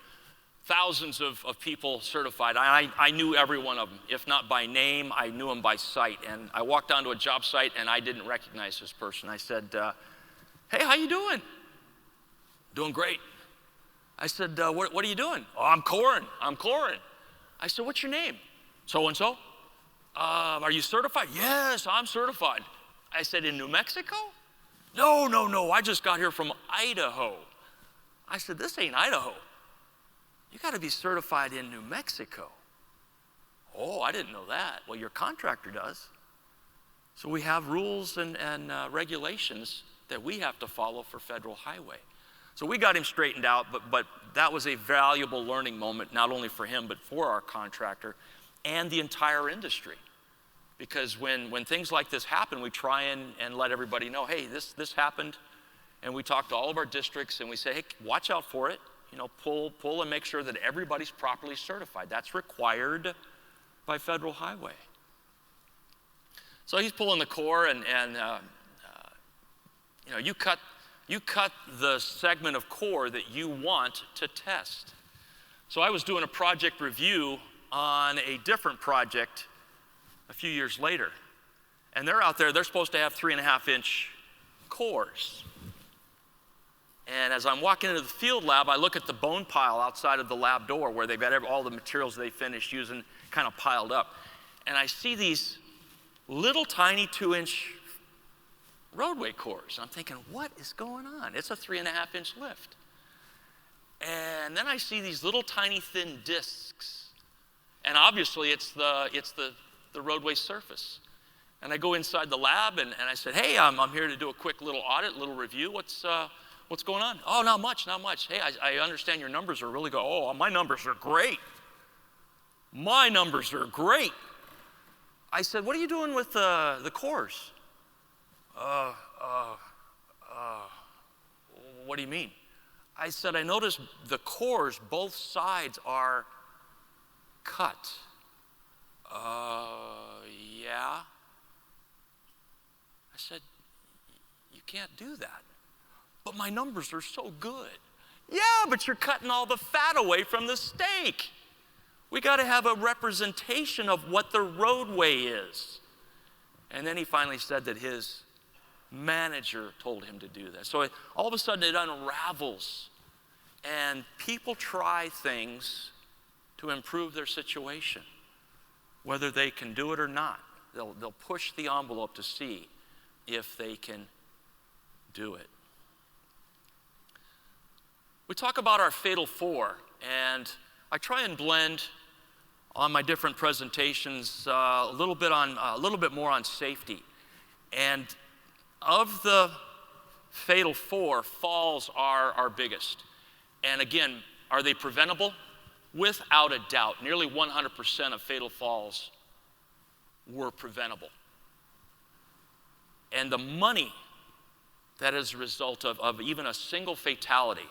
Thousands of people certified. I knew every one of them. If not by name, I knew them by sight. And I walked onto a job site and I didn't recognize this person. I said, hey, how you doing? Doing great. I said, what are you doing? Oh, I'm coring. I said, what's your name? So-and-so. Are you certified? Yes, I'm certified. I said, in New Mexico? No, I just got here from Idaho. I said, this ain't Idaho. You got to be certified in New Mexico. Oh, I didn't know that. Well, your contractor does. So we have rules and regulations that we have to follow for federal highway. So we got him straightened out, but that was a valuable learning moment, not only for him, but for our contractor and the entire industry. Because when things like this happen, we try and let everybody know, hey, this happened. And we talk to all of our districts and we say, hey, watch out for it. You know, pull and make sure that everybody's properly certified. That's required by federal highway. So he's pulling the core and you know, you cut the segment of core that you want to test. So I was doing a project review on a different project a few years later. And they're out there, they're supposed to have 3.5-inch cores. And as I'm walking into the field lab, I look at the bone pile outside of the lab door where they've got all the materials they finished using kind of piled up. And I see these little tiny 2-inch roadway cores. I'm thinking, what is going on? It's a 3.5-inch lift. And then I see these little tiny thin discs. And obviously it's the roadway surface. And I go inside the lab and I said, hey, I'm here to do a quick little audit, little review. What's going on? Oh, not much. Hey, I understand your numbers are really good. Oh, my numbers are great. My numbers are great. I said, what are you doing with the cores? What do you mean? I said, I noticed the cores, both sides are cut. Yeah. I said, you can't do that. But my numbers are so good. Yeah, but you're cutting all the fat away from the steak. We got to have a representation of what the roadway is. And then he finally said that his manager told him to do that. So all of a sudden it unravels. And people try things to improve their situation, whether they can do it or not. They'll push the envelope to see if they can do it. We talk about our fatal four, and I try and blend on my different presentations a little bit more on safety. And of the fatal four, falls are our biggest. And again, are they preventable? Without a doubt, nearly 100% of fatal falls were preventable. And the money that is a result of even a single fatality,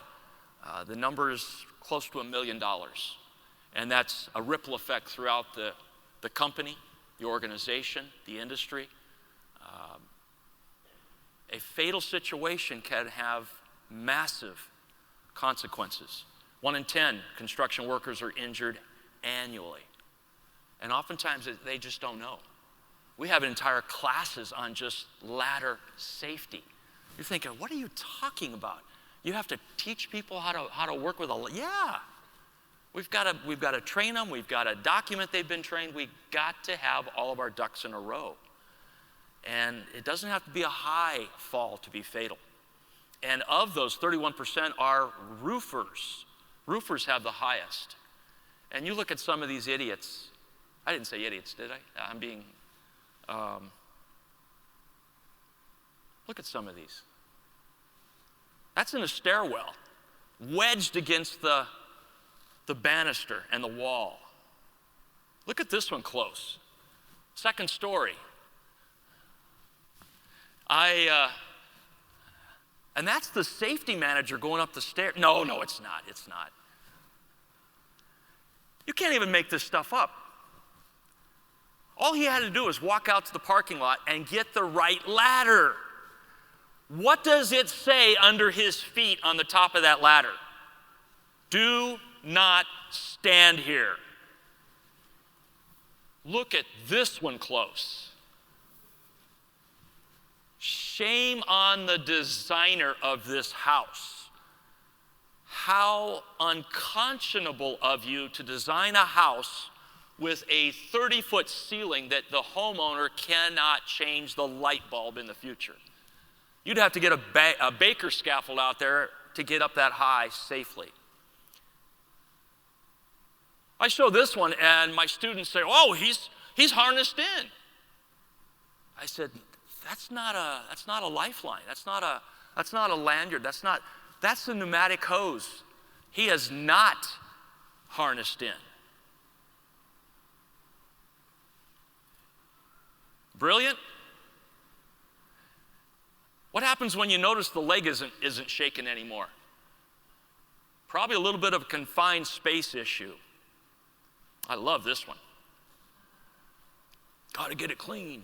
the number is close to $1 million. And that's a ripple effect throughout the company, the organization, the industry. A fatal situation can have massive consequences. 1 in 10 construction workers are injured annually. And oftentimes they just don't know. We have entire classes on just ladder safety. You're thinking, what are you talking about? You have to teach people how to work with yeah. We've got to train them. We've got to document they've been trained. We've got to have all of our ducks in a row. And it doesn't have to be a high fall to be fatal. And of those, 31% are roofers. Roofers have the highest. And you look at some of these idiots. I didn't say idiots, did I? I'm being, look at some of these. That's in a stairwell, wedged against the banister and the wall. Look at this one close. Second story. And that's the safety manager going up the stairs. No, it's not. It's not. You can't even make this stuff up. All he had to do was walk out to the parking lot and get the right ladder. What does it say under his feet on the top of that ladder? Do not stand here. Look at this one close. Shame on the designer of this house. How unconscionable of you to design a house with a 30-foot ceiling that the homeowner cannot change the light bulb in the future. You'd have to get a baker scaffold out there to get up that high safely. I show this one and my students say, oh, he's harnessed in. I said, that's not a lifeline. That's not a lanyard. That's a pneumatic hose. He has not harnessed in. Brilliant? What happens when you notice the leg isn't shaking anymore? Probably a little bit of a confined space issue. I love this one. Got to get it clean.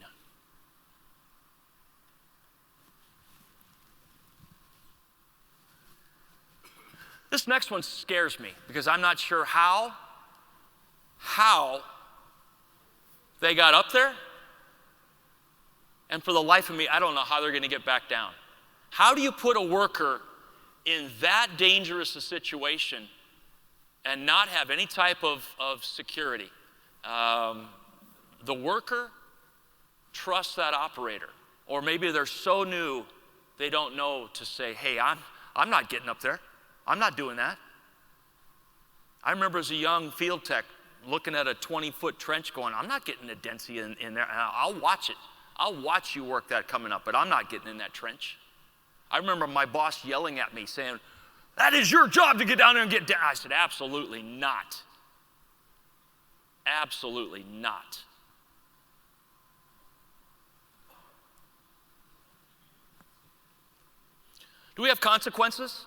This next one scares me because I'm not sure how they got up there. And for the life of me, I don't know how they're going to get back down. How do you put a worker in that dangerous a situation and not have any type of security? The worker trust that operator. Or maybe they're so new, they don't know to say, hey, I'm not getting up there. I'm not doing that. I remember as a young field tech looking at a 20-foot trench going, I'm not getting a density in there. I'll watch it. I'll watch you work that coming up, but I'm not getting in that trench. I remember my boss yelling at me saying, that is your job to get down there and get down. I said, absolutely not. Absolutely not. Do we have consequences?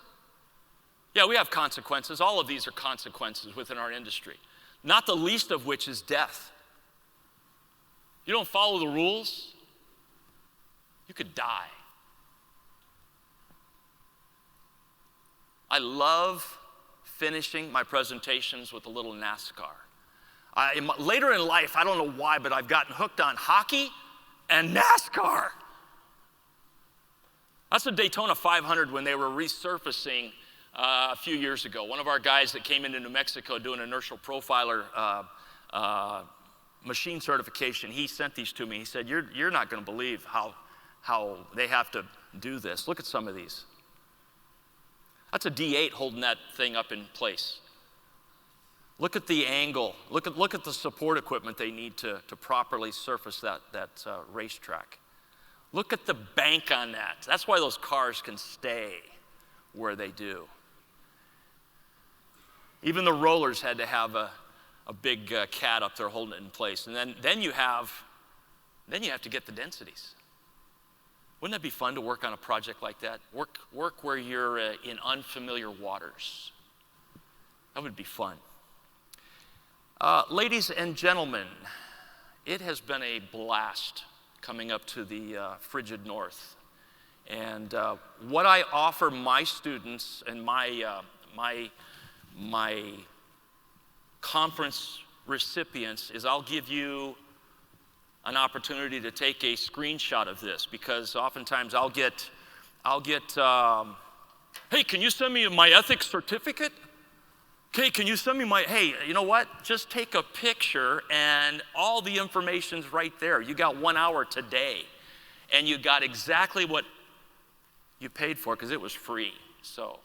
Yeah, we have consequences. All of these are consequences within our industry, not the least of which is death. You don't follow the rules, you could die. I love finishing my presentations with a little NASCAR. Later in life, I don't know why, but I've gotten hooked on hockey and NASCAR. That's the Daytona 500 when they were resurfacing a few years ago. One of our guys that came into New Mexico doing inertial profiler machine certification, he sent these to me. He said, you're not going to believe how they have to do this. Look at some of these. That's a D8 holding that thing up in place. Look at the angle. Look at the support equipment they need to properly surface that racetrack. Look at the bank on that. That's why those cars can stay where they do. Even the rollers had to have a big cat up there holding it in place. And then you have to get the densities. Wouldn't that be fun to work on a project like that? Work where you're in unfamiliar waters. That would be fun. Ladies and gentlemen, it has been a blast coming up to the frigid north. And what I offer my students and my conference recipients is I'll give you an opportunity to take a screenshot of this, because oftentimes I'll get, hey, can you send me my ethics certificate? Okay, can you send me hey, you know what? Just take a picture and all the information's right there. You got 1 hour today, and you got exactly what you paid for because it was free. So,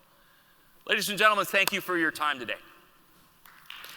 ladies and gentlemen, thank you for your time today.